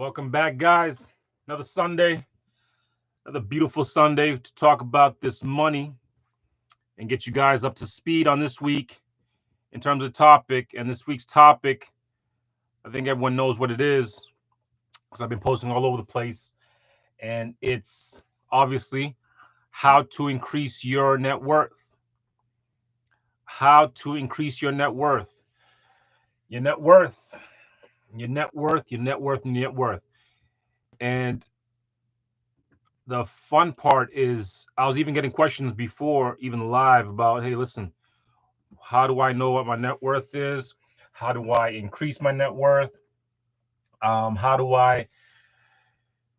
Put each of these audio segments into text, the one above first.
Welcome back, guys. Another Sunday, another beautiful Sunday to talk about this money and get you guys up to speed on this week in terms of topic. And this week's topic, I think everyone knows what it is because I've been posting all over the place. And it's obviously how to increase your net worth. How to increase your net worth. Your net worth. Your net worth, your net worth, and your net worth. And the fun part is I was even getting questions before even live about, hey, listen, how do I know what my net worth is? How do I increase my net worth? How do I,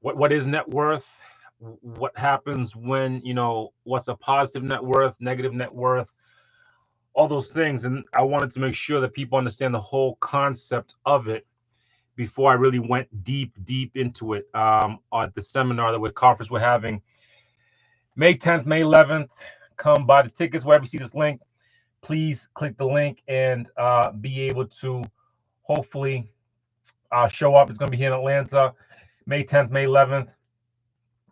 what is net worth? What happens when, what's a positive net worth, negative net worth, all those things. And I wanted to make sure that people understand the whole concept of it before I really went deep into it at the seminar that conference we're having May 10th, May 11th. Come buy the tickets wherever you see this link. Please click the link and be able to hopefully show up. It's going to be here in Atlanta, May 10th, May 11th.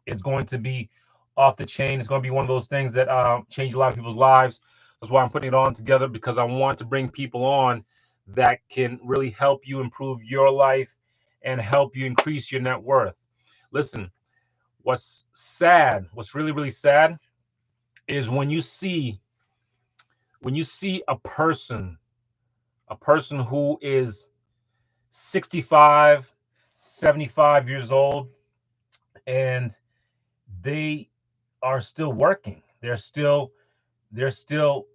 It's going to be off the chain. It's going to be one of those things that change a lot of people's lives. That's why I'm putting it on together, because I want to bring people on that can really help you improve your life and help you increase your net worth. Listen, what's sad, what's really sad is when you see a person who is 65, 75 years old, and they are still working. They're still they're still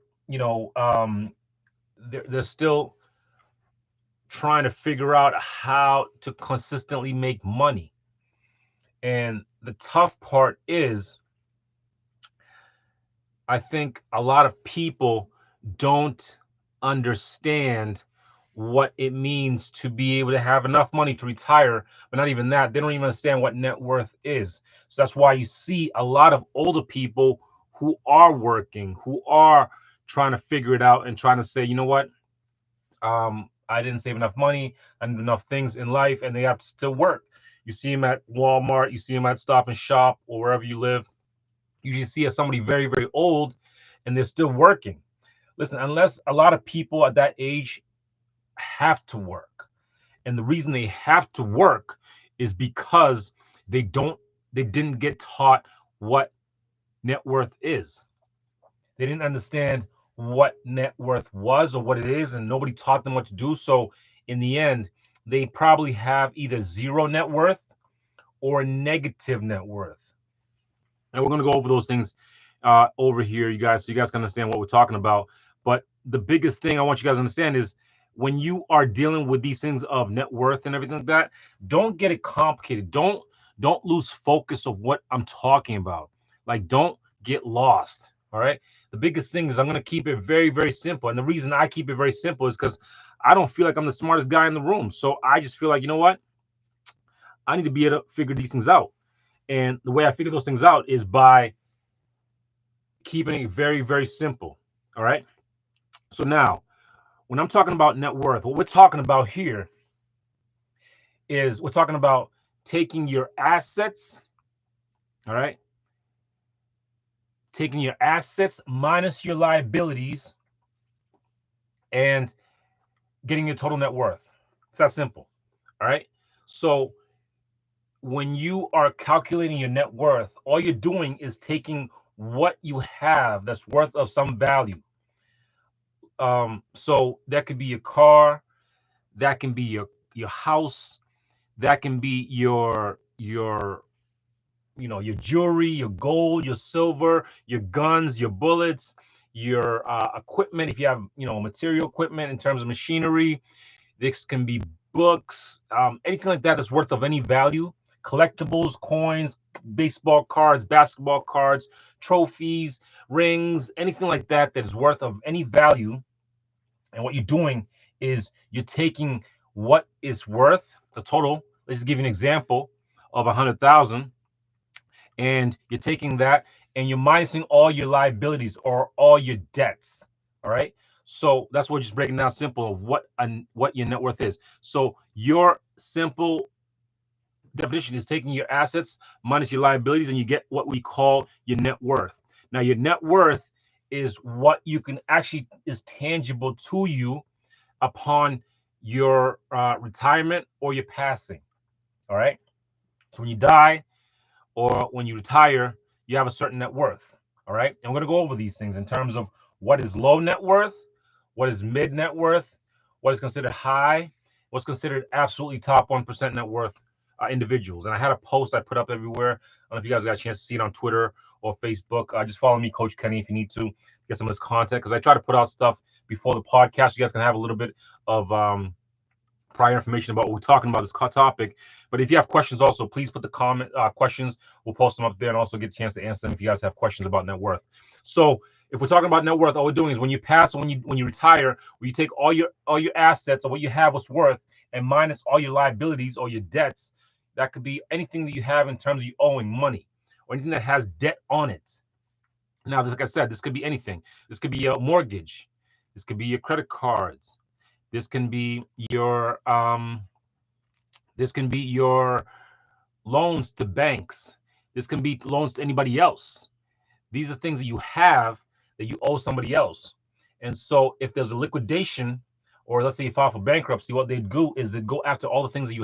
trying to figure out how to consistently make money. And the tough part is, I think a lot of people don't understand what it means to be able to have enough money to retire, but not even that. They don't even understand what net worth is. So that's why you see a lot of older people who are working, who are trying to figure it out and trying to say, you know what, I didn't save enough money, I didn't do enough things in life, and they have to still work. You see them at Walmart, you see them at Stop and Shop, or wherever you live. You usually see somebody very old and they're still working. Listen, unless a lot of people at that age have to work, and the reason they have to work is because they didn't get taught what net worth is. They didn't understand what net worth was or what it is, and nobody taught them what to do. So in the end, they probably have either zero net worth or negative net worth. And we're going to go over those things over here, you guys, so you guys can understand what we're talking about. But the biggest thing I want you guys to understand is, when you are dealing with these things of net worth and everything like that, don't get it complicated. Don't lose focus of what I'm talking about. Like, don't get lost. All right. The biggest thing is, I'm going to keep it very simple. And the reason I keep it very simple is because I don't feel like I'm the smartest guy in the room. So I just feel like, you know what? I need to be able to figure these things out. And the way I figure those things out is by keeping it very simple. All right. So now, when I'm talking about net worth, what we're talking about here is, we're talking about taking your assets, all right? Taking your assets minus your liabilities and getting your total net worth. It's that simple, all right? So when you are calculating your net worth, all you're doing is taking what you have that's worth of some value. So that could be your car, that can be your house, that can be your jewelry, your gold, your silver, your guns, your bullets, your equipment. If you have material equipment in terms of machinery, this can be books, anything like that that's worth of any value. Collectibles, coins, baseball cards, basketball cards, trophies, rings, anything like that that is worth of any value. And what you're doing is, you're taking what is worth the total. Let's just give you an example of 100,000, and you're taking that and you're minusing all your liabilities or all your debts. All right. So that's what we're just breaking down simple of what your net worth is. So your simple definition is taking your assets minus your liabilities, and you get what we call your net worth. Now, your net worth is what you can actually is tangible to you upon your retirement or your passing. All right. So when you die or when you retire, you have a certain net worth. All right. And we're going to go over these things in terms of what is low net worth, what is mid net worth, what is considered high, what's considered absolutely top 1% net worth individuals. And I had a post I put up everywhere. I don't know if you guys got a chance to see it on Twitter or Facebook. Just follow me, Coach Kenny, if you need to get some of this content, because I try to put out stuff before the podcast. You guys can have a little bit of prior information about what we're talking about this topic. But if you have questions, also please put the comment questions. We'll post them up there and also get a chance to answer them if you guys have questions about net worth. So if we're talking about net worth, all we're doing is when you pass, when you retire, when you take all your assets or what you have was worth and minus all your liabilities or your debts. That could be anything that you have in terms of you owing money or anything that has debt on it. Now, like I said, this could be anything. This could be your mortgage. This could be your credit cards. This can be your loans to banks. This can be loans to anybody else. These are things that you have that you owe somebody else. And so if there's a liquidation, or let's say you file for bankruptcy, what they'd do is they'd go after all the things that you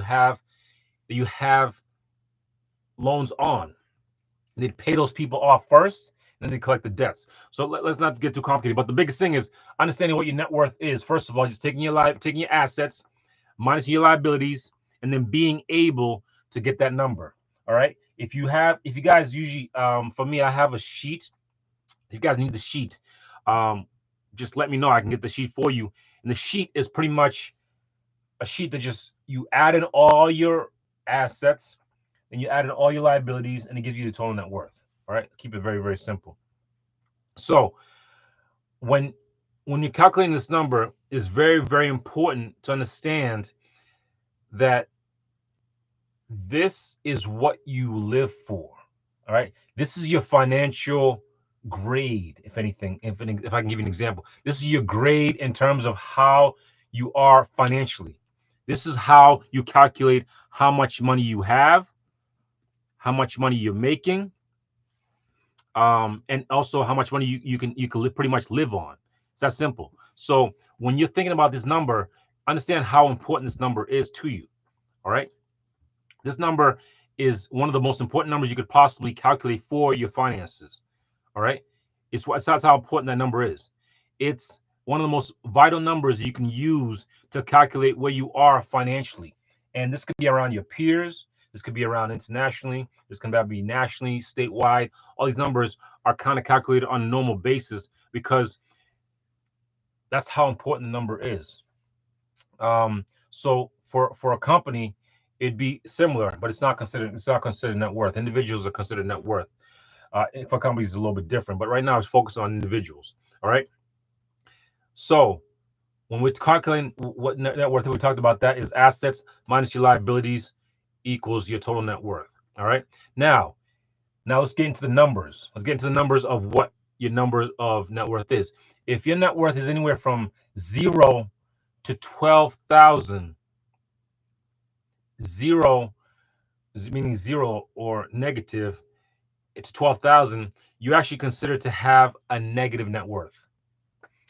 have loans on. They'd pay those people off first, and then they collect the debts. So let's not get too complicated. But the biggest thing is understanding what your net worth is. First of all, just taking your assets, minus your liabilities, and then being able to get that number. All right. If you guys usually, for me, I have a sheet. If you guys need the sheet, just let me know. I can get the sheet for you. And the sheet is pretty much a sheet that just you add in all your assets and you add in all your liabilities, and it gives you the total net worth. All right. Keep it very, very simple. So when you're calculating this number, it's very, very important to understand that this is what you live for. All right. This is your financial grade. If anything, if I can give you an example, this is your grade in terms of how you are financially. This is how you calculate how much money you have, how much money you're making, and also how much money you can pretty much live on. It's that simple. So when you're thinking about this number, understand how important this number is to you. All right. This number is one of the most important numbers you could possibly calculate for your finances. All right. That's how important that number is. It's one of the most vital numbers you can use to calculate where you are financially. And this could be around your peers. This could be around internationally. This can be nationally, statewide. All these numbers are kind of calculated on a normal basis because that's how important the number is. So for a company, it'd be similar, but it's not considered net worth. Individuals are considered net worth. For companies, it's a little bit different, but right now it's focused on individuals. All right. So when we're calculating what net worth, we talked about that is assets minus your liabilities equals your total net worth. All right. Now let's get into the numbers. Let's get into the numbers of what your number of net worth is. If your net worth is anywhere from 0 to 12,000, 0 meaning 0 or negative, it's 12,000, you actually consider to have a negative net worth.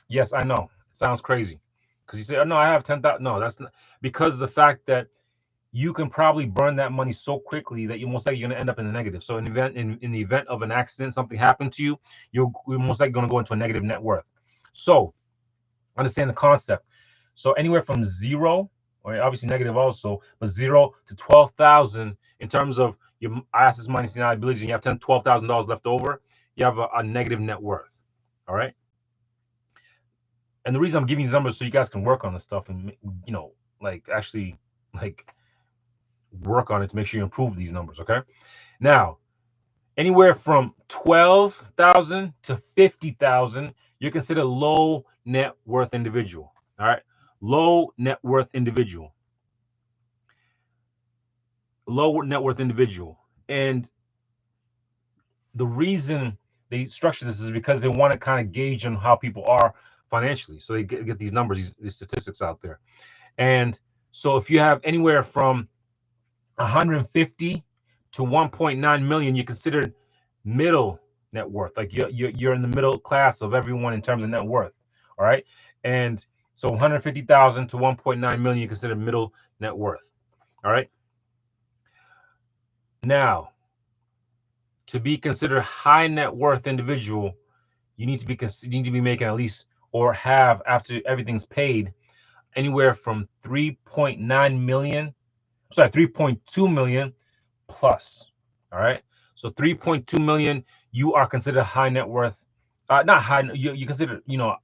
Yes, I know. It sounds crazy because you say, oh, no, I have 10,000. No, that's not, because of the fact that you can probably burn that money so quickly that you're most likely going to end up in the negative. So in the event of an accident, something happened to you, you're most likely going to go into a negative net worth. So understand the concept. So anywhere from 0, or obviously negative also, but 0 to 12,000 in terms of your assets minus your liabilities, and you have $12,000 left over, you have a negative net worth. All right. And the reason I'm giving these numbers so you guys can work on this stuff and actually work on it to make sure you improve these numbers. Okay. Now, anywhere from 12,000 to 50,000, you're considered low net worth individual. All right. Low net worth individual. Low net worth individual. And the reason they structure this is because they want to kind of gauge on how people are financially. So they get these numbers, these statistics out there. And so if you have anywhere from 150 to 1.9 million, you're considered middle net worth. Like you're in the middle class of everyone in terms of net worth. All right. And so 150,000 to 1.9 million, you consider middle net worth. All right. Now, to be considered high net worth individual, you need to be making at least, or have, after everything's paid, anywhere from 3.9 million, sorry, 3.2 million plus. All right. So 3.2 million, you are considered high net worth. Not high, you consider,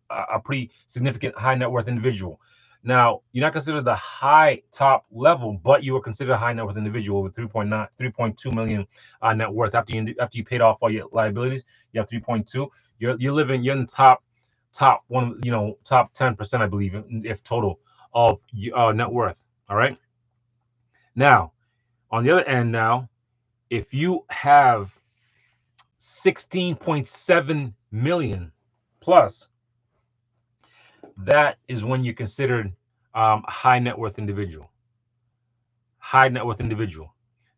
a pretty significant high net worth individual. Now, you're not considered the high top level, but you are considered a high net worth individual with 3.2 million net worth. After you paid off all your liabilities, you have 3.2. You're in the top one, top 10%, I believe, if total of net worth. All right. Now, on the other end, now, if you have 16.7 million plus, that is when you're considered a high net worth individual. High net worth individual.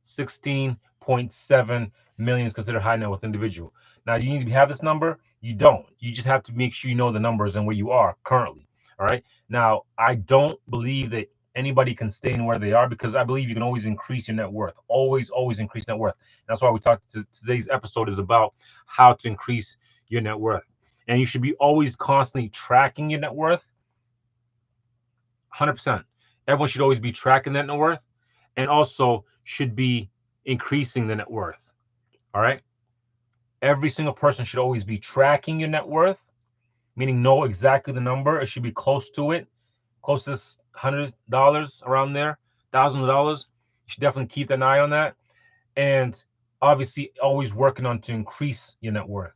16.7 million is considered high net worth individual. Now, you need to have this number? You don't. You just have to make sure you know the numbers and where you are currently. All right. Now, I don't believe that anybody can stay in where they are, because I believe you can always increase your net worth. Always increase net worth. That's why we talked to today's episode is about how to increase your net worth. And you should be always constantly tracking your net worth. 100%. Everyone should always be tracking that net worth, and also should be increasing the net worth. All right. Every single person should always be tracking your net worth, meaning know exactly the number. It should be close to it, closest $100 around there, $1,000. You should definitely keep an eye on that. And obviously always working on to increase your net worth.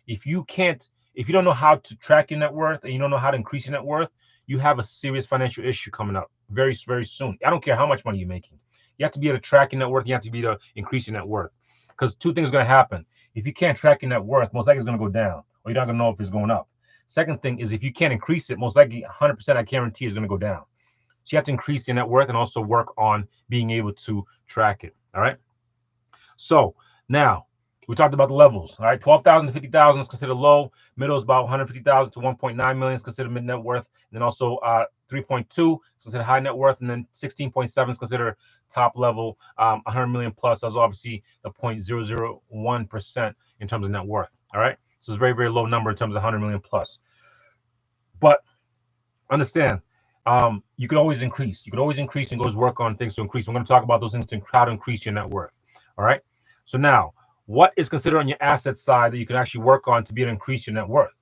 If you don't know how to track your net worth, and you don't know how to increase your net worth, you have a serious financial issue coming up very, very soon. I don't care how much money you're making. You have to be able to track your net worth. You have to be able to increase your net worth, because two things are going to happen. If you can't track your net worth, most likely it's going to go down, or you're not going to know if it's going up. Second thing is, if you can't increase it, most likely 100% I guarantee is going to go down. So you have to increase your net worth and also work on being able to track it. All right. So now we talked about the levels. All right. 12,000 to 50,000 is considered low. Middle is about 150,000 to 1.9 million is considered mid net worth. And then also 3.2 is considered high net worth. And then 16.7 is considered top level. 100 million plus is obviously the 0.001% in terms of net worth. All right. So it's a very, very low number in terms of 100 million plus. But understand, you could always increase. You could always increase and go work on things to increase. We're going to talk about those things to how to increase your net worth. All right. So now, what is considered on your asset side that you can actually work on to be able to increase your net worth?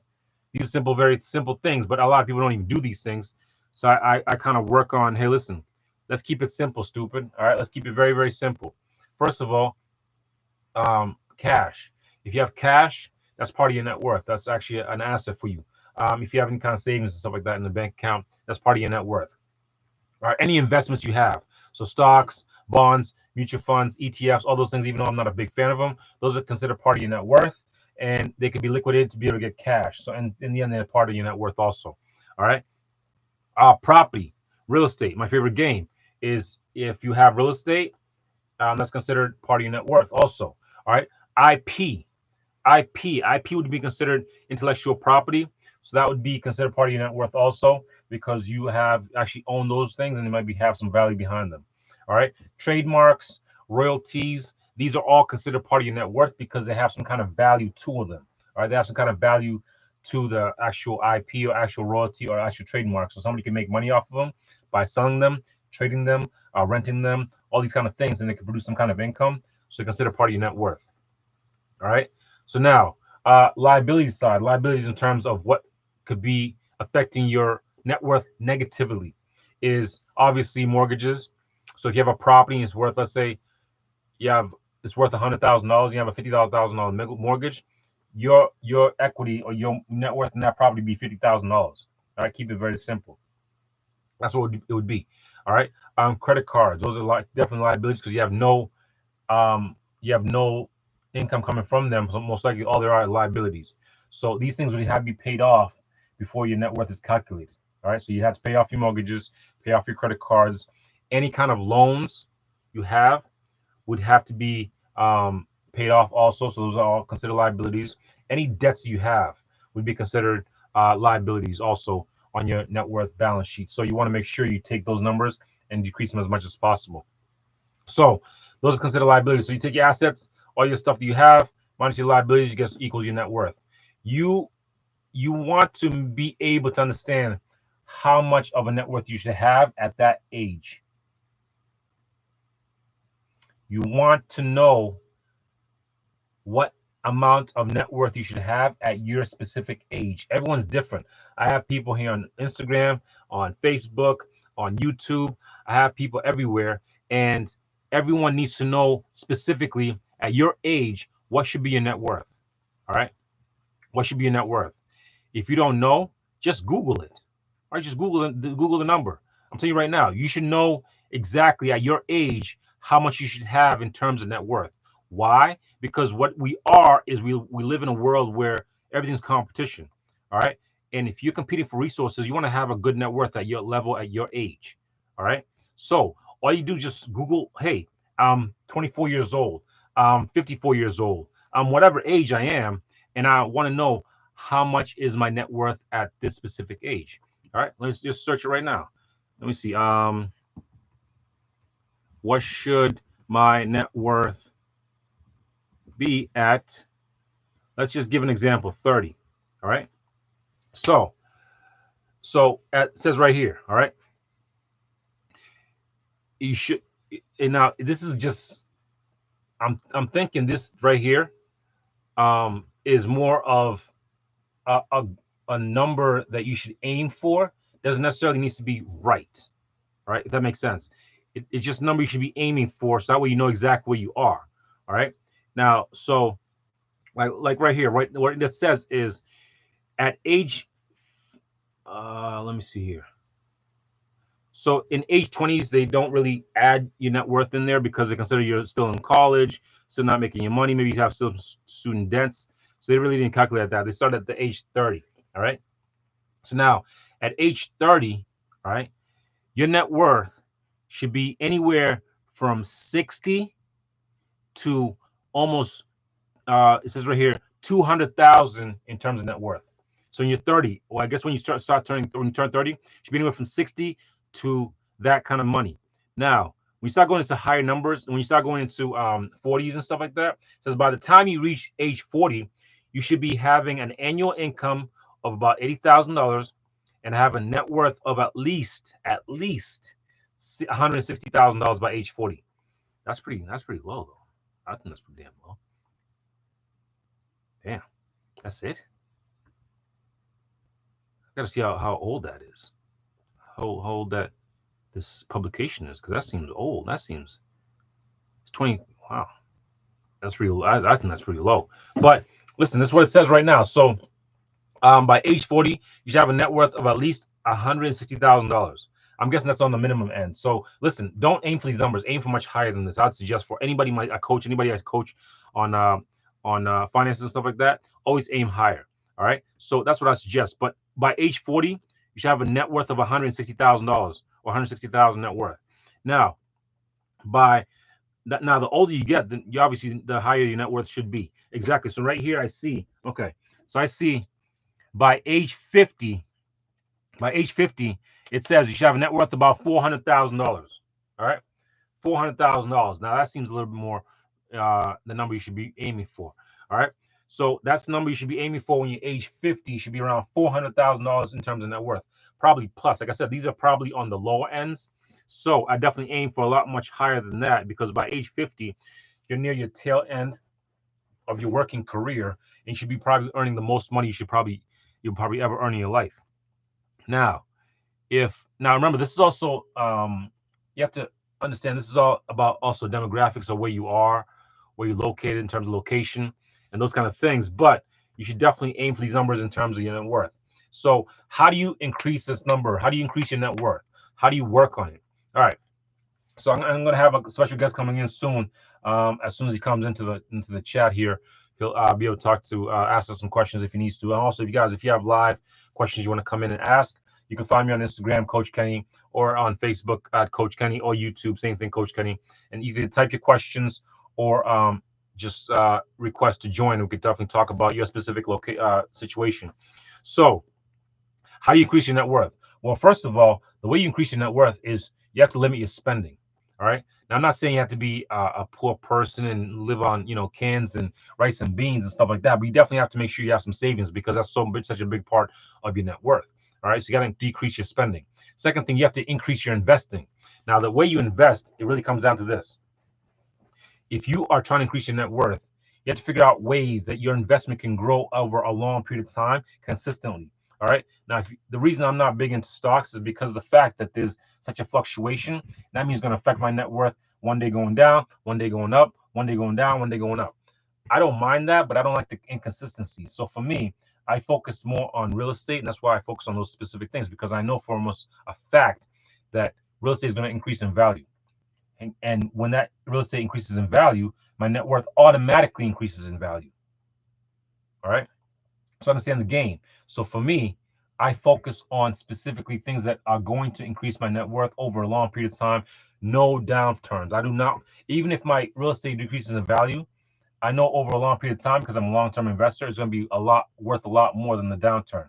These are simple, very simple things, but a lot of people don't even do these things. So I kind of work on, hey, listen, let's keep it simple, stupid. All right. Let's keep it very, very simple. First of all, cash. If you have cash, that's part of your net worth. That's actually an asset for you. If you have any kind of savings and stuff like that in the bank account, that's part of your net worth. All right, any investments you have, so stocks, bonds, mutual funds, ETFs, all those things, even though I'm not a big fan of them, those are considered part of your net worth, and they could be liquidated to be able to get cash. So in the end, they're part of your net worth also. All right. Property, real estate. My favorite game is, if you have real estate, that's considered part of your net worth also. All right. IP. IP would be considered intellectual property. So that would be considered part of your net worth also, because you have actually owned those things and they might have some value behind them. All right. Trademarks, royalties, these are all considered part of your net worth because they have some kind of value to them. All right. They have some kind of value to the actual IP or actual royalty or actual trademark. So somebody can make money off of them by selling them, trading them, renting them, all these kind of things, and they can produce some kind of income. So they consider part of your net worth. All right. So now, liability side, liabilities in terms of what could be affecting your net worth negatively is obviously mortgages. So if you have a property and it's worth, let's say it's worth $100,000, you have a $50,000 mortgage, your equity or your net worth in that property be $50,000. All right, keep it very simple. That's what it would be. All right. Credit cards, those are definitely liabilities because you have no income coming from them, so most likely all there are liabilities. So these things would have to be paid off before your net worth is calculated. All right, so you have to pay off your mortgages, pay off your credit cards, any kind of loans you have would have to be paid off also. So those are all considered liabilities. Any debts you have would be considered liabilities also on your net worth balance sheet. So you want to make sure you take those numbers and decrease them as much as possible. So those are considered liabilities. So you take your assets, all your stuff that you have, minus your liabilities, you get equals your net worth. You want to be able to understand how much of a net worth you should have at that age. You want to know what amount of net worth you should have at your specific age. Everyone's different. I have people here on Instagram, on Facebook, on YouTube. I have people everywhere, and everyone needs to know specifically at your age what should be your net worth. All right, what should be your net worth? If you don't know, just Google it. All right, just Google the number. I'm telling you right now, you should know exactly at your age how much you should have in terms of net worth. Why? Because what we are is we live in a world where everything's competition. All right. And if you're competing for resources, you want to have a good net worth at your level at your age. All right. So all you do just Google, hey, I'm 24 years old, I'm 54 years old, I'm whatever age I am, and I want to know how much is my net worth at this specific age. All right, let's just search it right now. Let me see. What should my net worth be at? Let's just give an example, 30. All right. So it says right here, all right. You should, and now this is just, I'm thinking this right here is more of a number that you should aim for. Doesn't necessarily needs to be right. All right, if that makes sense. It's just a number you should be aiming for, so that way you know exactly where you are. All right. Now, so like right here, right, what it says is at age, let me see here. So in age 20s, they don't really add your net worth in there because they consider you're still in college, still not making your money. Maybe you have still student debts. So they really didn't calculate that. They started at the age 30. All right. So now at age 30, all right, your net worth should be anywhere from 60 to almost, it says right here, 200,000 in terms of net worth. So when you're 30, well, I guess when you when you turn 30, you should be anywhere from 60 to that kind of money. Now, when you start going into higher numbers, when you start going into 40s and stuff like that, it says by the time you reach age 40, you should be having an annual income of about $80,000 and have a net worth of at least $160,000 by age 40. That's pretty low though. I think that's pretty damn low. Damn, that's it. I gotta see how old that is. How old that this publication is, because that seems old. That seems, it's 20. Wow, that's pretty. I think that's pretty low. But listen, this is what it says right now. So by age 40, you should have a net worth of at least $160,000. I'm guessing that's on the minimum end. So listen, don't aim for these numbers. Aim for much higher than this. I'd suggest for anybody I coach, anybody I coach on finances and stuff like that, always aim higher. All right. So that's what I suggest. But by age 40, you should have a net worth of $160,000 or 160,000 net worth. Now, now the older you get, then you obviously the higher your net worth should be. Exactly. So right here I see. Okay. So I see by age 50. By age 50, it says you should have a net worth of about $400,000. All right, $400,000. Now that seems a little bit more the number you should be aiming for. All right, so that's the number you should be aiming for when you're age 50. You should be around $400,000 in terms of net worth, probably plus. Like I said, these are probably on the lower ends. So I definitely aim for a lot much higher than that, because by age 50, you're near your tail end of your working career, and you should be probably earning the most money you'll probably ever earn in your life. Now, remember, this is also you have to understand this is all about also demographics of where you are, where you're located in terms of location and those kind of things. But you should definitely aim for these numbers in terms of your net worth. So how do you increase this number? How do you increase your net worth? How do you work on it? All right. So I'm going to have a special guest coming in soon. As soon as he comes into the chat here, he'll be able to ask us some questions if he needs to. And also, if you have live questions you want to come in and ask, You can find me on Instagram, Coach Kenny, or on Facebook at Coach Kenny, or YouTube, same thing, Coach Kenny. And either type your questions or just request to join. We could definitely talk about your specific situation. So, how do you increase your net worth? Well, first of all, the way you increase your net worth is you have to limit your spending. All right. Now, I'm not saying you have to be a poor person and live on, cans and rice and beans and stuff like that, but you definitely have to make sure you have some savings because that's such a big part of your net worth. All right. So you got to decrease your spending. Second thing, you have to increase your investing. Now, the way you invest, it really comes down to this. If you are trying to increase your net worth, you have to figure out ways that your investment can grow over a long period of time consistently. All right. Now, the reason I'm not big into stocks is because of the fact that there's such a fluctuation. That means it's going to affect my net worth. One day going down, one day going up, one day going down, one day going up. I don't mind that, but I don't like the inconsistency. So for me, I focus more on real estate, and that's why I focus on those specific things because I know for almost a fact that real estate is going to increase in value. And when that real estate increases in value, my net worth automatically increases in value. All right. So understand the game. So for me, I focus on specifically things that are going to increase my net worth over a long period of time. No downturns. I do not, even if my real estate decreases in value, I know over a long period of time, because I'm a long-term investor, it's going to be worth a lot more than the downturn.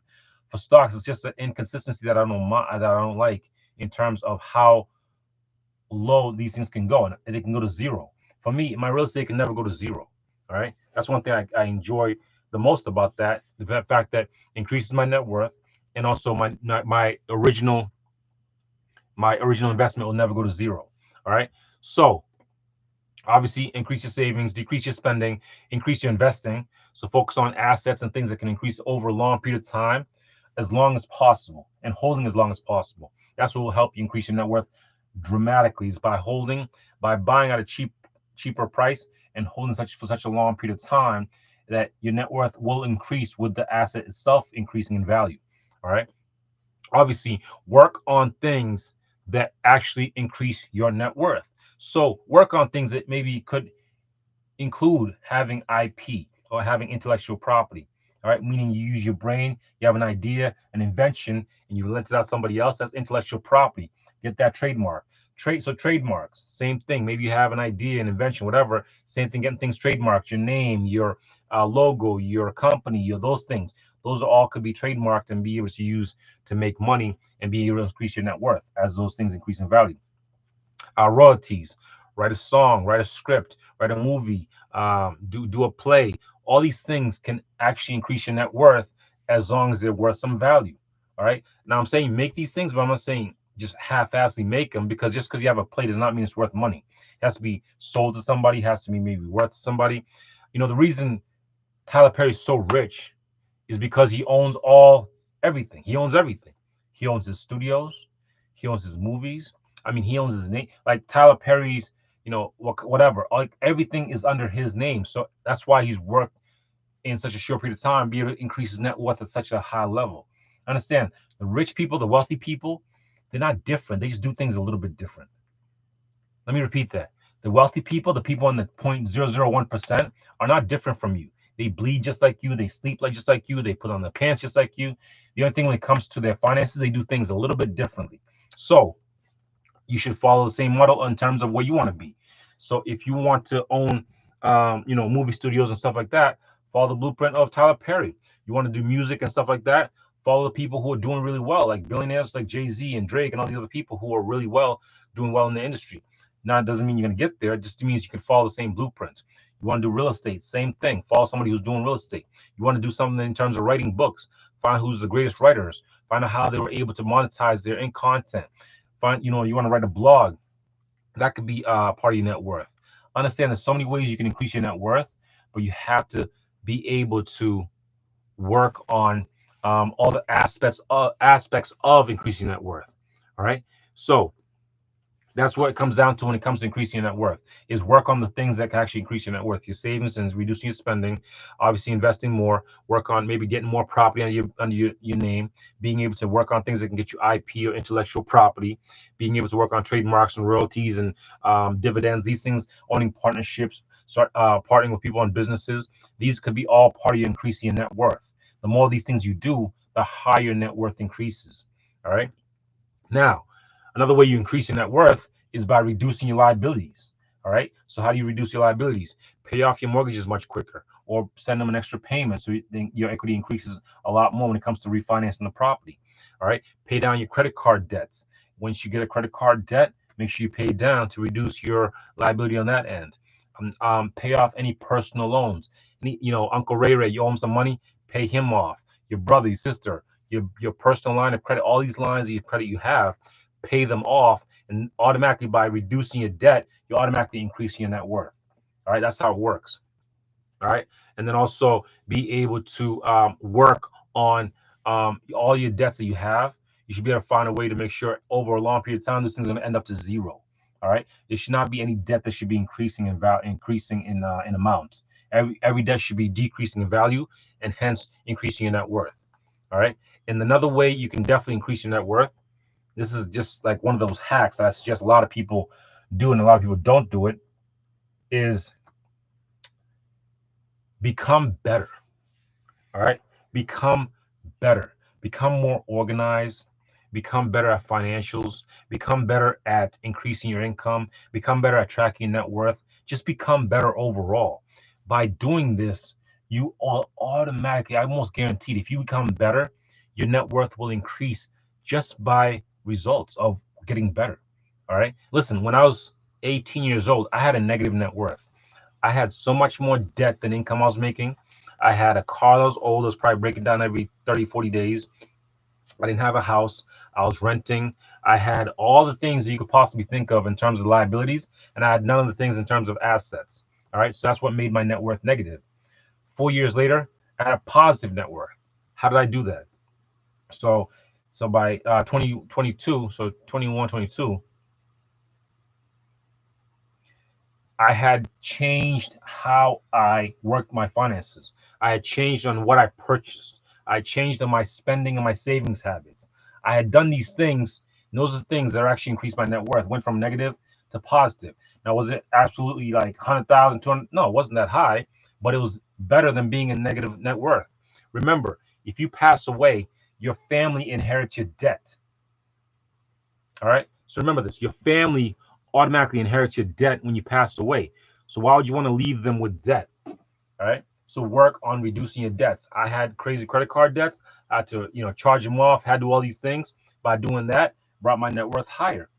For stocks, it's just an inconsistency that I don't like in terms of how low these things can go, and they can go to zero. For me, my real estate can never go to zero. All right, that's one thing I enjoy the most about that, the fact that increases my net worth, and also my original investment will never go to zero. All right, so obviously increase your savings, decrease your spending, increase your investing. So focus on assets and things that can increase over a long period of time, as long as possible, and holding as long as possible. That's what will help you increase your net worth dramatically, is by buying at a cheaper price and holding for such a long period of time that your net worth will increase with the asset itself increasing in value. All right. Obviously, work on things that actually increase your net worth. So work on things that maybe could include having IP or having intellectual property. All right, meaning you use your brain, you have an idea, an invention, and you lent it out to somebody else. That's intellectual property. Get that trademark. Trademarks, same thing. Maybe you have an idea, an invention, whatever. Same thing. Getting things trademarked. Your name, your logo, your company, those things. Those all could be trademarked and be able to use to make money and be able to increase your net worth as those things increase in value. Royalties, write a song, write a script, write a movie, do a play. All these things can actually increase your net worth as long as they're worth some value. All right. Now I'm saying make these things, but I'm not saying just half-assly make them, because just because you have a play does not mean it's worth money. It has to be sold to somebody, has to be maybe worth somebody. The reason Tyler Perry is so rich is because he owns everything. He owns everything. He owns his studios. He owns his movies. I mean, he owns his name. Like Tyler Perry's, whatever. Like everything is under his name. So that's why he's worked in such a short period of time, be able to increase his net worth at such a high level. Understand, the rich people, the wealthy people, they're not different. They just do things a little bit different. Let me repeat that. The wealthy people, the people in the 0.001%, are not different from you. They bleed just like you. They sleep just like you. They put on their pants just like you. The only thing when it comes to their finances, they do things a little bit differently. So you should follow the same model in terms of where you want to be. So if you want to own, movie studios and stuff like that, follow the blueprint of Tyler Perry. You want to do music and stuff like that, follow the people who are doing really well, like billionaires like Jay-Z and Drake and all these other people who are really doing well in the industry. Now, it doesn't mean you're going to get there. It just means you can follow the same blueprint. You want to do real estate, same thing. Follow somebody who's doing real estate. You want to do something in terms of writing books. Find who's the greatest writers. Find out how they were able to monetize their in content. You want to write a blog. That could be part of your net worth. Understand there's so many ways you can increase your net worth, but you have to be able to work on all the aspects of increasing net worth. All right. So that's what it comes down to when it comes to increasing your net worth, is work on the things that can actually increase your net worth. Your savings and reducing your spending, obviously investing more, work on maybe getting more property under your name, being able to work on things that can get you IP or intellectual property, being able to work on trademarks and royalties and dividends, these things, owning partnerships, start partnering with people on businesses. These could be all part of your increasing your net worth. The more of these things you do, the higher net worth increases. All right. Now, another way you increase your net worth is by reducing your liabilities. All right. So how do you reduce your liabilities? Pay off your mortgages much quicker, or send them an extra payment so your equity increases a lot more when it comes to refinancing the property. All right. Pay down your credit card debts. Once you get a credit card debt, make sure you pay it down to reduce your liability on that end. Pay off any personal loans. Uncle Ray, you owe him some money, pay him off. Your brother, your sister, your personal line of credit, all these lines of your credit you have, pay them off, and automatically by reducing your debt, you're automatically increasing your net worth. All right, that's how it works. All right, and then also be able to work on all your debts that you have. You should be able to find a way to make sure over a long period of time this thing's going to end up to zero. All right, there should not be any debt that should be increasing in value, increasing in amount. Every debt should be decreasing in value, and hence increasing your net worth. All right, and another way you can definitely increase your net worth. This is just like one of those hacks that I suggest a lot of people do, and a lot of people don't do it. Is become better. All right. Become better. Become more organized. Become better at financials. Become better at increasing your income. Become better at tracking net worth. Just become better overall. By doing this, you are automatically, I almost guaranteed, if you become better, your net worth will increase just by results of getting better. All right. Listen, when I was 18 years old, I had a negative net worth. I had so much more debt than income I was making. I had a car that was old, it was probably breaking down every 30, 40 days. I didn't have a house. I was renting. I had all the things that you could possibly think of in terms of liabilities, and I had none of the things in terms of assets. All right. So that's what made my net worth negative. 4 years later, I had a positive net worth. How did I do that? So, so by 2022, so 21, 22, I had changed how I worked my finances. I had changed on what I purchased. I changed on my spending and my savings habits. I had done these things, and those are things that actually increased my net worth. Went from negative to positive. Now, was it absolutely like 100,000, 200? No, it wasn't that high, but it was better than being in negative net worth. Remember, if you pass away, your family inherits your debt. All right. So remember this, your family automatically inherits your debt when you pass away. So why would you want to leave them with debt? All right. So work on reducing your debts. I had crazy credit card debts. I had to, charge them off, had to do all these things. By doing that, brought my net worth higher.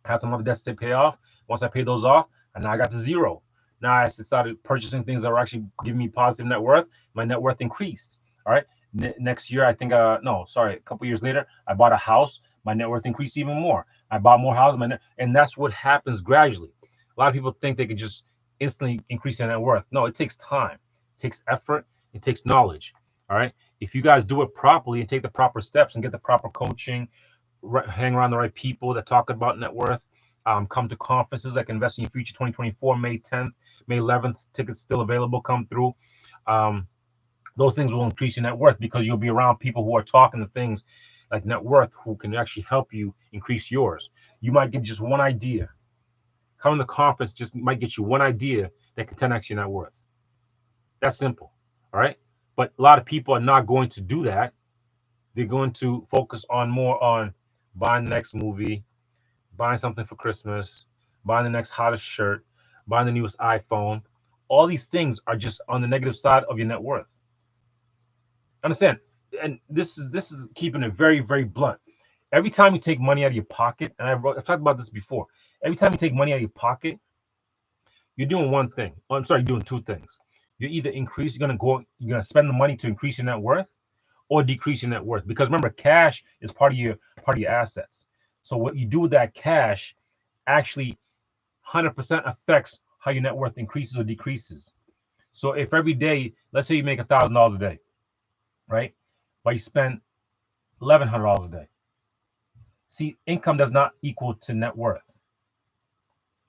I had some other debts to pay off. Once I paid those off, and now I got to zero. Now I started purchasing things that were actually giving me positive net worth. My net worth increased. All right. Next year, I think, no, sorry, a couple years later, I bought a house. My net worth increased even more. I bought more houses, and that's what happens gradually. A lot of people think they could just instantly increase their net worth. No, it takes time. It takes effort. It takes knowledge. All right. If you guys do it properly and take the proper steps and get the proper coaching, hang around the right people that talk about net worth, come to conferences like Invest in Your Future 2024, May 10th, May 11th. Tickets still available. Come through. Those things will increase your net worth because you'll be around people who are talking to things like net worth who can actually help you increase yours. You might get just one idea. Coming to the conference just might get you one idea that can 10x your net worth. That's simple. All right. But a lot of people are not going to do that. They're going to focus on more on buying the next movie, buying something for Christmas, buying the next hottest shirt, buying the newest iPhone. All these things are just on the negative side of your net worth. Understand? And this is keeping it very, very blunt. Every time you take money out of your pocket, and I've talked about this before. Every time you take money out of your pocket, you're doing one thing. Oh, I'm sorry, you're doing two things. You're gonna spend the money to increase your net worth, or decrease your net worth. Because remember, cash is part of your assets. So what you do with that cash actually 100% affects how your net worth increases or decreases. So if every day, let's say you make $1,000 a day, right? But you spend $1,100 a day. See, income does not equal to net worth.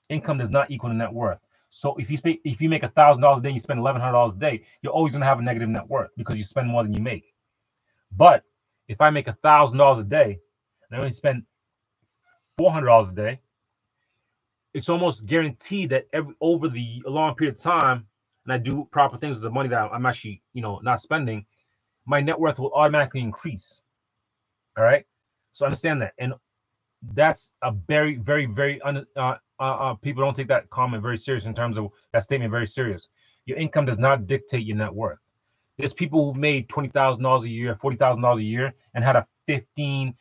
Income does not equal to net worth. So if you make $1,000 a day, and you spend $1,100 a day, you're always going to have a negative net worth because you spend more than you make. But if I make $1,000 a day and I only spend $400 a day, it's almost guaranteed that over the long period of time, and I do proper things with the money that I'm actually not spending, my net worth will automatically increase. All right. So understand that. And that's a very, very, very people don't take that comment very serious in terms of that statement very serious. Your income does not dictate your net worth. There's people who've made $20,000 a year, $40,000 a year, and had a $15-20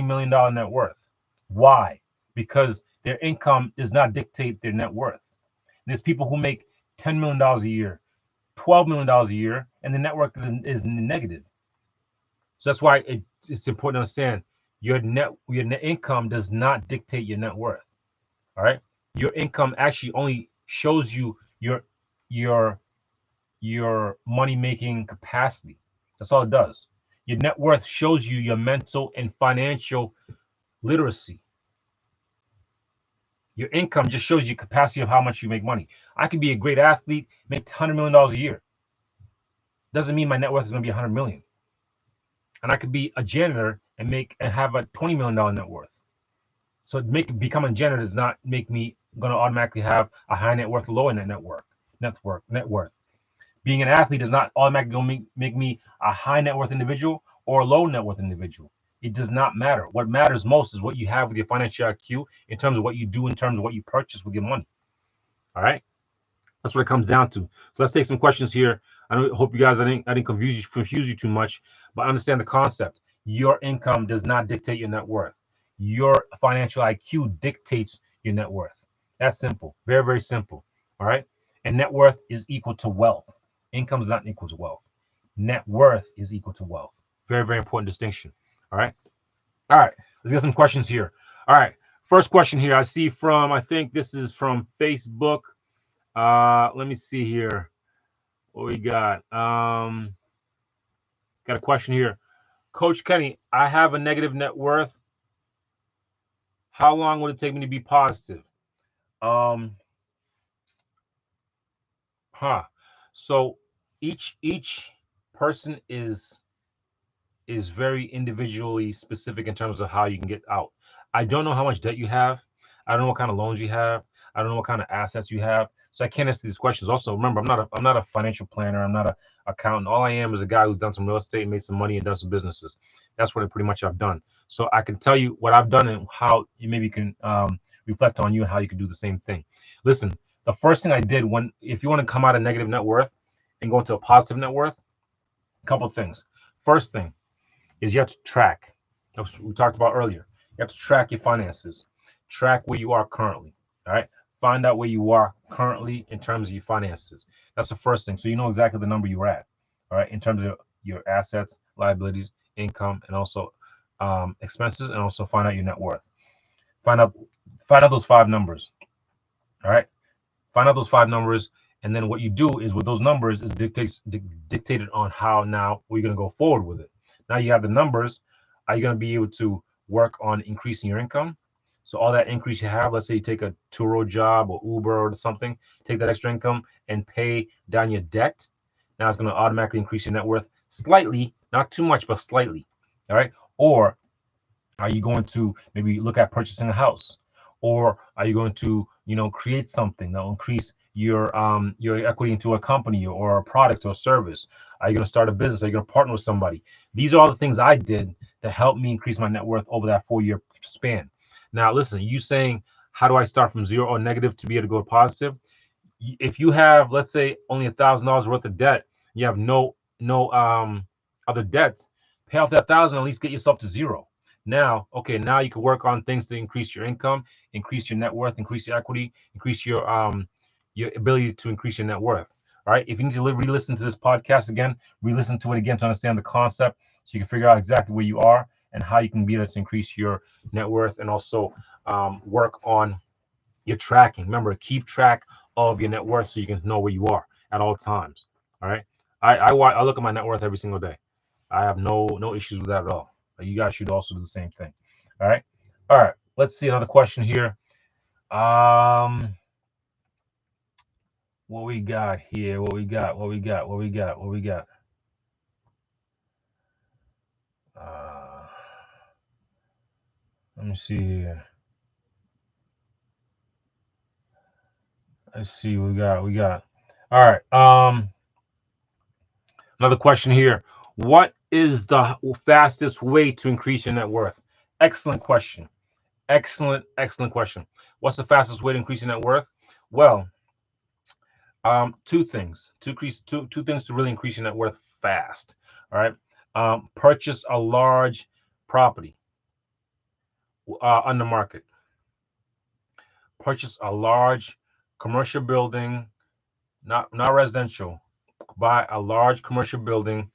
million net worth. Why? Because their income does not dictate their net worth. There's people who make $10 million a year, $12 million a year, and the net worth is negative. So that's why it's important to understand your net income does not dictate your net worth. All right, your income actually only shows you your money making capacity. That's all it does. Your net worth shows you your mental and financial literacy. Your income just shows you capacity of how much you make money. I could be a great athlete, make $100 million a year. Doesn't mean my net worth is going to be $100 million. And I could be a janitor and have a $20 million net worth. So becoming a janitor does not make me going to automatically have a high net worth, low net worth. Being an athlete does not automatically going to make me a high net worth individual or a low net worth individual. It does not matter. What matters most is what you have with your financial IQ in terms of what you do, in terms of what you purchase with your money. All right, that's what it comes down to. So let's take some questions here. I hope you guys I didn't confuse you too much, but understand the concept. Your income does not dictate your net worth. Your financial IQ dictates your net worth. That's simple. Very, very simple. All right. And net worth is equal to wealth. Income is not equal to wealth. Net worth is equal to wealth. Very, very important distinction. All right. All right. Let's get some questions here. All right. First question here I see from, I think this is from Facebook. Let me see here. What we got? Got a question here. Coach Kenny, I have a negative net worth. How long would it take me to be positive? So each person is very individually specific in terms of how you can get out. I don't know how much debt you have. I don't know what kind of loans you have. I don't know what kind of assets you have. So I can't answer these questions. Also, remember, I'm not a financial planner. I'm not an accountant. All I am is a guy who's done some real estate, made some money, and done some businesses. That's what pretty much I've done. So I can tell you what I've done and how you maybe can reflect on you and how you can do the same thing. Listen, the first thing I did if you want to come out of negative net worth and go into a positive net worth, a couple of things. First thing is you have to track. That's what we talked about earlier. You have to track your finances. Track where you are currently. All right. Find out where you are currently in terms of your finances. That's the first thing. So you know exactly the number you're at. All right. In terms of your assets, liabilities, income, and also expenses, and also find out your net worth. Find out those 5 numbers. All right. Find out those 5 numbers. And then what you do is with those numbers is dictated on how now we're going to go forward with it. Now you have the numbers. Are you going to be able to work on increasing your income? So all that increase you have, let's say you take a two-road job or Uber or something, take that extra income and pay down your debt. Now it's going to automatically increase your net worth slightly, not too much, but slightly. All right. Or are you going to maybe look at purchasing a house? Or are you going to, create something that will increase your equity into a company or a product or service? Are you going to start a business? Are you going to partner with somebody? These are all the things I did that helped me increase my net worth over that 4-year span. Now, listen, you saying, how do I start from 0 or negative to be able to go positive? If you have, let's say, only $1,000 worth of debt, you have no other debts, pay off that 1,000, at least get yourself to 0. Now, okay, now you can work on things to increase your income, increase your net worth, increase your equity, increase your ability to increase your net worth. All right. If you need to re-listen to this podcast again, re-listen to it again to understand the concept, so you can figure out exactly where you are and how you can be able to increase your net worth, and also work on your tracking. Remember, keep track of your net worth so you can know where you are at all times. All right. I look at my net worth every single day. I have no issues with that at all. You guys should also do the same thing. All right. All right. Let's see another question here. What we got here? What we got? Let me see here. Let's see what we got. All right. Another question here. What is the fastest way to increase your net worth? Excellent question. Excellent question. What's the fastest way to increase your net worth? Well, two things. Two things to really increase your net worth fast. All right. Purchase a large property on the market. Purchase a large commercial building, not residential. Buy a large commercial building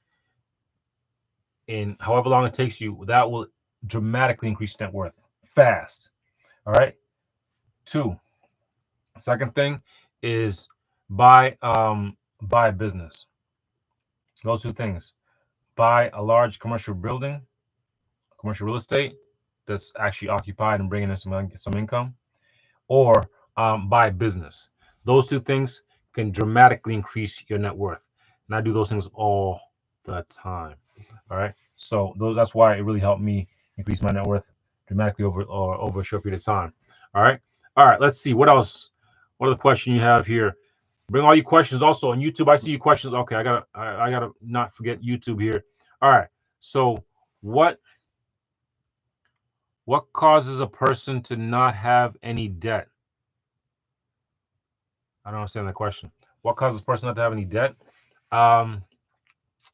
in however long it takes you. That will dramatically increase net worth fast. All right. Two. Second thing is buy a business. Those two things. Buy a large commercial building, commercial real estate that's actually occupied and bringing in some income, or buy a business. Those two things can dramatically increase your net worth. And I do those things all the time. All right. So that's why it really helped me increase my net worth dramatically over a short period of time. All right. All right. Let's see what else. What other question you have here? Bring all your questions also on YouTube. I see your questions. Okay, I gotta not forget YouTube here. All right. So what causes a person to not have any debt? I don't understand that question. What causes a person not to have any debt? Um,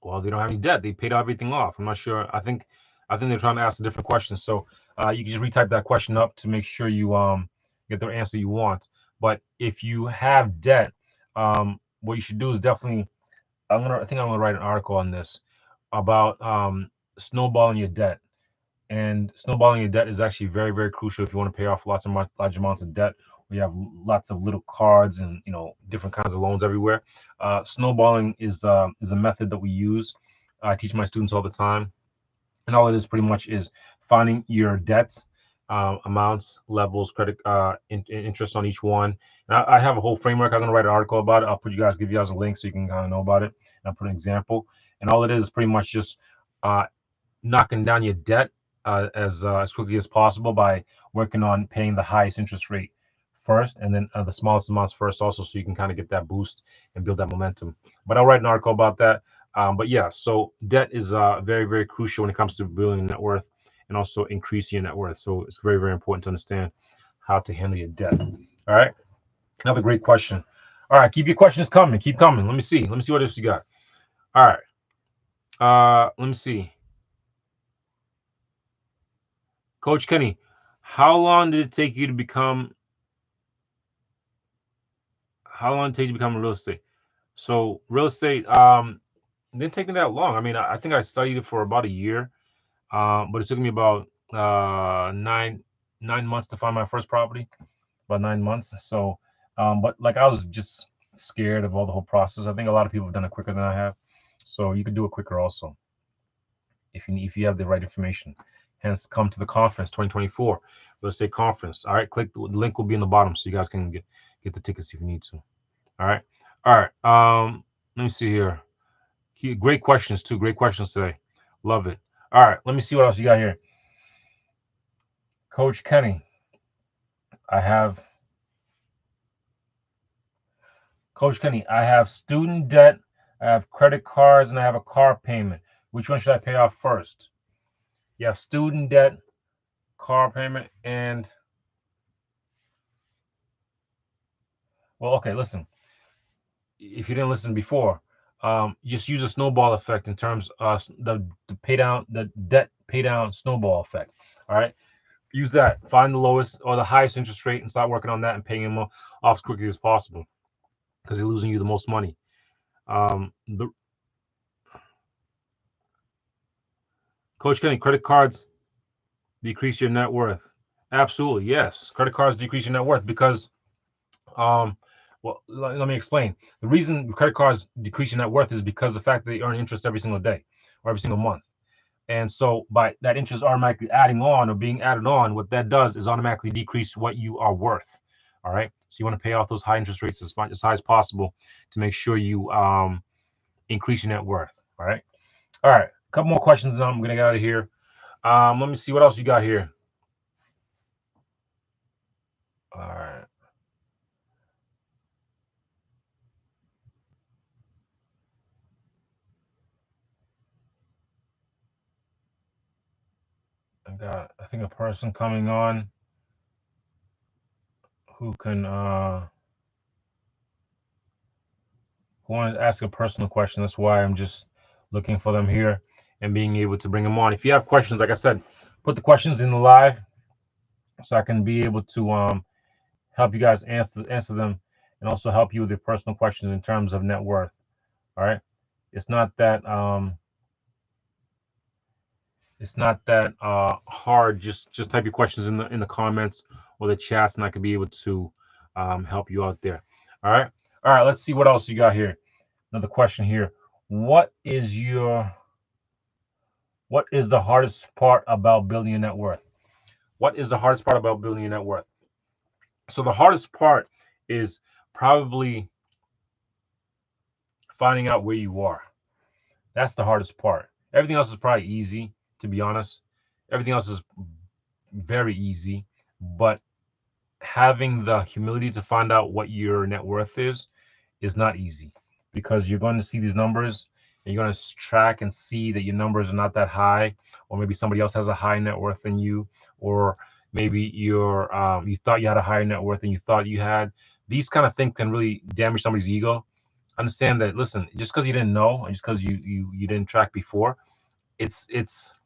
well, they don't have any debt. They paid everything off. I'm not sure. I think they're trying to ask a different question. So you can just retype that question up to make sure you get the answer you want. But if you have debt, what you should do is definitely I think I'm gonna write an article on this about snowballing your debt. And snowballing your debt is actually very crucial if you want to pay off large amounts of debt. We have lots of little cards and different kinds of loans everywhere. Snowballing is a method that we use. I teach my students all the time, and all it is pretty much is finding your debts, amounts, levels, credit, interest on each one. And I have a whole framework. I'm going to write an article about it. Give you guys a link so you can kind of know about it. And I'll put an example. And all it is pretty much just uh, knocking down your debt as quickly as possible by working on paying the highest interest rate first, and then the smallest amounts first also, so you can kind of get that boost and build that momentum. But I'll write an article about that. But yeah, so debt is very crucial when it comes to building net worth and also increasing your net worth. So it's very important to understand how to handle your debt. All right, another great question. All right, keep your questions coming. Keep coming. Let me see what else you got. All right, let me see. Coach Kenny, how long did it take you to become? How long did it take you to become a real estate? So real estate, it didn't take me that long. I mean, I think I studied it for about a year, but it took me about 9 months to find my first property. About 9 months. So, but like I was just scared of all the whole process. I think a lot of people have done it quicker than I have, so you could do it quicker also if you have the right information. Hence, come to the conference 2024 real estate conference. All right, click the link will be in the bottom so you guys can get the tickets if you need to. All right, all right. Let me see here. Great questions too. Great questions today. Love it. All right, let me see what else you got here. Coach Kenny, I have Coach Kenny, I have student debt, I have credit cards, and I have a car payment. Which one should I pay off first? You have student debt, car payment, and well, okay, listen. If you didn't listen before, just use a snowball effect in terms of the debt pay down snowball effect. All right, use that. Find the lowest or the highest interest rate and start working on that and paying them off as quickly as possible because they're losing you the most money. The Coach Kenny, credit cards decrease your net worth. Absolutely, yes. Credit cards decrease your net worth because, well, let me explain. The reason credit cards decrease your net worth is because the fact that they earn interest every single day or every single month. And so by that interest automatically adding on or being added on, what that does is automatically decrease what you are worth. All right. So you want to pay off those high interest rates as high as possible to make sure you increase your net worth. All right. All right. A couple more questions and I'm gonna get out of here. Let me see what else you got here. All right. I think a person coming on who can who want to ask a personal question. That's why I'm just looking for them here and being able to bring them on. If you have questions, like I said, put the questions in the live so I can be able to help you guys answer them and also help you with your personal questions in terms of net worth. All right. It's not that hard. Just type your questions in the comments or the chats, and I can be able to help you out there. All right. All right. Let's see what else you got here. Another question here. What is the hardest part about building your net worth? What is the hardest part about building your net worth? So the hardest part is probably finding out where you are. That's the hardest part. Everything else is probably easy, to be honest. Everything else is very easy, but having the humility to find out what your net worth is not easy, because you're going to see these numbers and you're going to track and see that your numbers are not that high, or maybe somebody else has a high net worth than you, or maybe you thought you had a higher net worth than you thought you had. These kind of things can really damage somebody's ego. Understand that, listen, just because you didn't know and just because you didn't track before, it's it's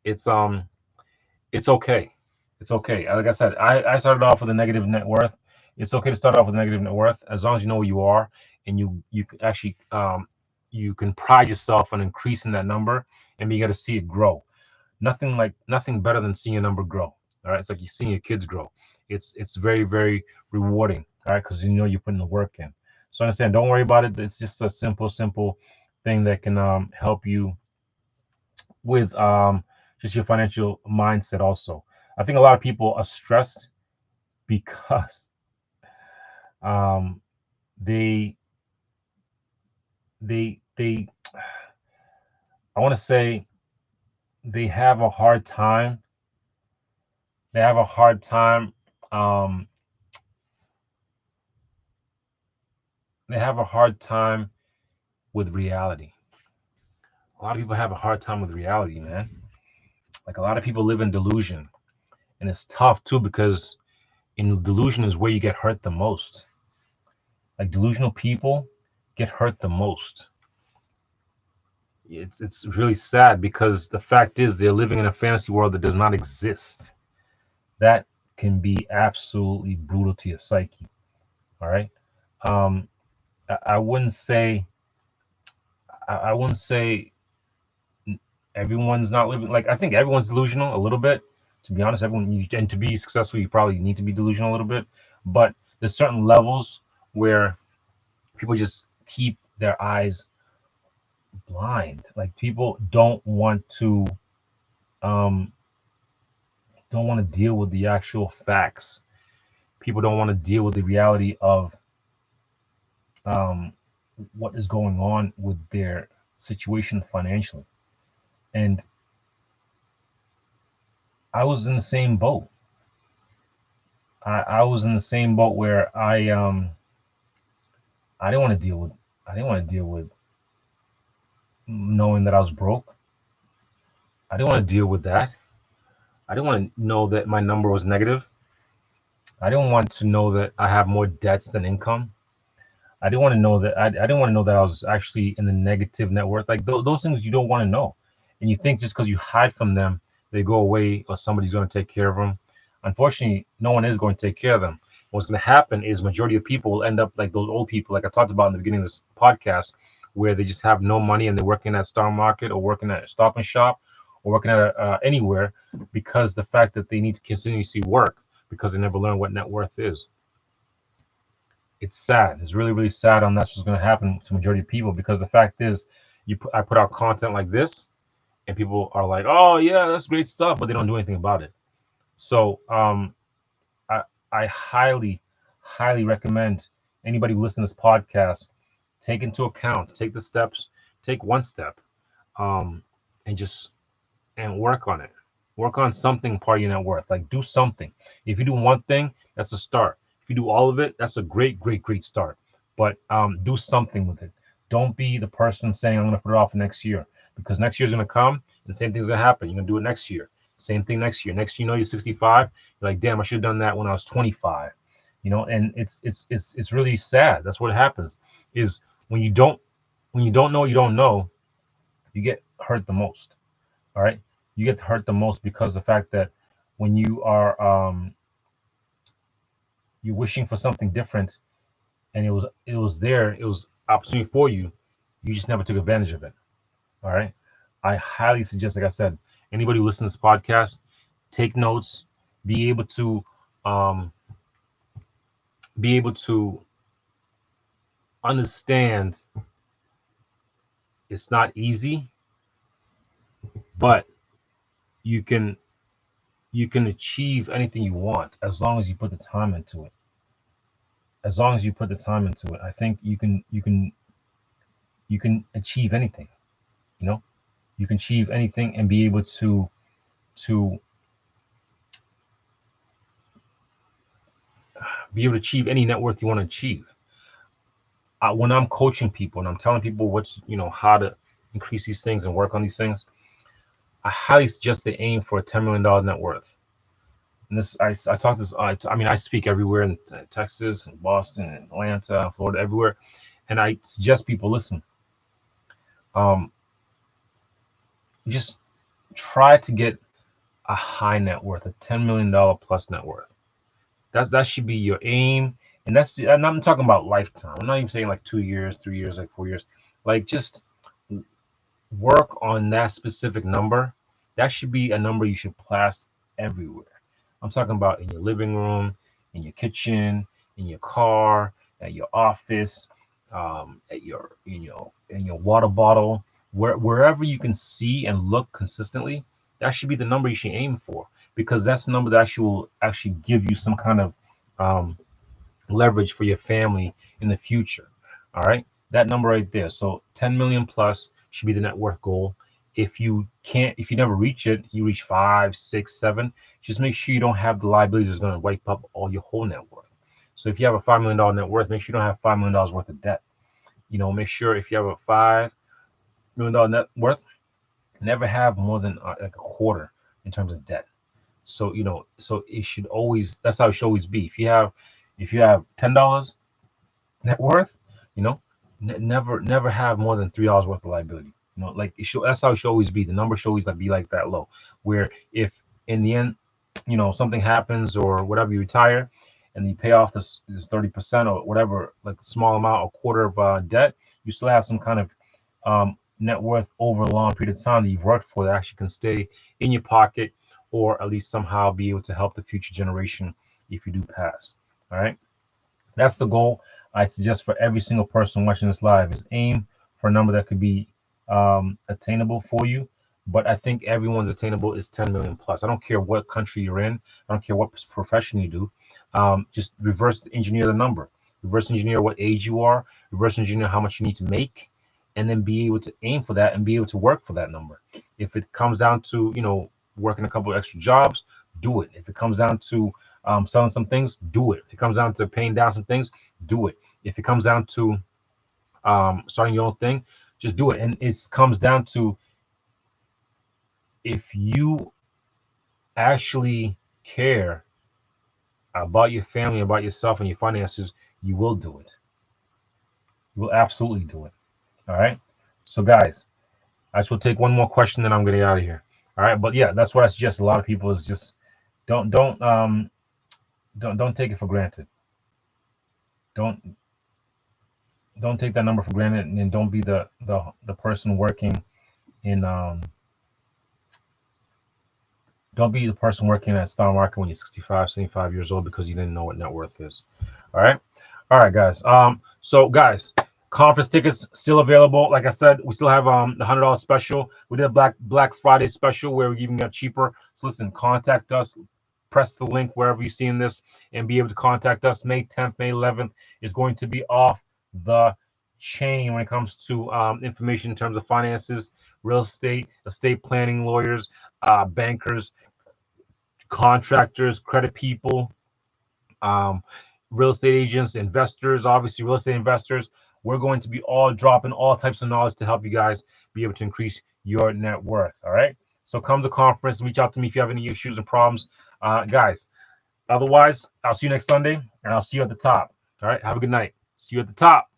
it's it's okay. It's okay. Like I said, I started off with a negative net worth. It's okay to start off with a negative net worth as long as you know where you are, and you can actually you can pride yourself on increasing that number and being able to see it grow. Nothing better than seeing a number grow. All right, it's like you're seeing your kids grow. It's very, very rewarding. All right, because you know you're putting the work in. So understand. Don't worry about it. It's just a simple thing that can help you with just your financial mindset. Also, I think a lot of people are stressed because um, they they I want to say they have a hard time. They have a hard time. Um, they have a hard time with reality. A lot of people have a hard time with reality, man. Like, a lot of people live in delusion, and it's tough too, because in delusion is where you get hurt the most. Like, delusional people get hurt the most. It's really sad, because the fact is they're living in a fantasy world that does not exist. That can be absolutely brutal to your psyche. All right. Um, I wouldn't say I wouldn't say everyone's not living, like, I think everyone's delusional a little bit. To be honest, and to be successful, you probably need to be delusional a little bit. But there's certain levels where people just keep their eyes blind. Like, people um don't want to deal with the actual facts. People don't want to deal with the reality of um what is going on with their situation financially. And I was in the same boat. I was in the same boat where I didn't want to deal with I didn't want to deal with knowing that I was broke. I didn't want to deal with that. I didn't want to know that my number was negative. I didn't want to know that I have more debts than income. I didn't want to know that I didn't want to know that I was actually in the negative net worth. Like, those things you don't want to know, and you think just because you hide from them, they go away, or somebody's going to take care of them. Unfortunately, no one is going to take care of them. What's going to happen is majority of people will end up like those old people, like I talked about in the beginning of this podcast, where they just have no money and they're working at Star Market or working at a Stop and Shop or working at anywhere, because the fact that they need to continuously work because they never learn what net worth is. It's sad. It's really, really sad, and that's what's going to happen to majority of people, because the fact is, I put out content like this, and people are like, "Oh yeah, that's great stuff," but they don't do anything about it. So I I highly recommend anybody who listens to this podcast take into account, take the steps, take one step, um, and just work on it. Work on something part of your net worth. Like, do something. If you do one thing, that's a start. If you do all of it, that's a great start. But do something with it. Don't be the person saying, I'm going to put it off next year, because next year's going to come and the same thing's going to happen. You're going to do it next year. Same thing next year. Next, you're 65. You're like, damn, I should have done that when I was 25. And it's really sad. That's what happens. Is when you don't know, you don't know, you get hurt the most. All right, you get hurt the most because the fact that when you are you're wishing for something different, and it was there, it was opportunity for you, you just never took advantage of it. All right, I highly suggest, like I said, anybody who listens to this podcast, take notes, be able to um, be able to understand it's not easy, but you can achieve anything you want as long as you put the time into it. As long as you put the time into it, I think you can achieve anything. You know, you can achieve anything and be able to achieve any net worth you want to achieve. When I'm coaching people and I'm telling people how to increase these things and work on these things, I highly suggest they aim for a $10 million net worth. And this, I talk this, I mean, I speak everywhere in Texas and Boston and Atlanta, Florida, everywhere. And I suggest people listen. Just try to get a high net worth, a $10 million plus net worth. That should be your aim. And I'm not talking about lifetime. I'm not even saying like 2 years, 3 years, like 4 years. Like, just work on that specific number. That should be a number you should plaster everywhere. I'm talking about in your living room, in your kitchen, in your car, at your office, at your in your water bottle, wherever you can see and look consistently. That should be the number you should aim for, because that's the number that will actually give you some kind of leverage for your family in the future. All right, that number right there. So 10 million plus should be the net worth goal. If you never reach it, you reach 5, 6, 7, just make sure you don't have the liabilities that's going to wipe up all your whole net worth. So if you have a $5 million net worth, make sure you don't have $5 million worth of debt. Make sure if you have a $5 million net worth, never have more than like a quarter in terms of debt. So so it should always, that's how it should always be. If you have $10 net worth, never have more than $3 worth of liability. Like that's how it should always be. The number should always be like that low, where if in the end, something happens or whatever, you retire and you pay off this 30% or whatever, like small amount, a quarter of debt, you still have some kind of net worth over a long period of time that you've worked for, that actually can stay in your pocket, or at least somehow be able to help the future generation if you do pass. All right, that's the goal. I suggest for every single person watching this live is aim for a number that could be attainable for you. But I think everyone's attainable is 10 million plus. I don't care what country you're in. I don't care what profession you do. Just reverse engineer the number. Reverse engineer what age you are. Reverse engineer how much you need to make, and then be able to aim for that and be able to work for that number. If it comes down to working a couple of extra jobs, do it. If it comes down to selling some things, do it. If it comes down to paying down some things, do it. If it comes down to starting your own thing, just do it. And it comes down to, if you actually care about your family, about yourself and your finances, you will do it. You will absolutely do it. All right. So guys, I just will take one more question, then I'm going to get out of here. All right. But yeah, that's what I suggest. A lot of people is just don't take it for granted. Don't take that number for granted, and don't be the person working in don't be the person working at stock market when you're 65, 75 years old because you didn't know what net worth is. All right, guys. So guys, conference tickets still available. Like I said, we still have the $100 special. We did a Black Friday special where we're giving it cheaper. So listen, contact us. Press the link wherever you're seeing this and be able to contact us. May 10th, May 11th is going to be off the chain when it comes to information in terms of finances, real estate, estate planning, lawyers, bankers, contractors, credit people, real estate agents, investors, obviously real estate investors. We're going to be all dropping all types of knowledge to help you guys be able to increase your net worth. All right. So come to the conference, reach out to me if you have any issues and problems, guys. Otherwise, I'll see you next Sunday, and I'll see you at the top. All right, have a good night. See you at the top.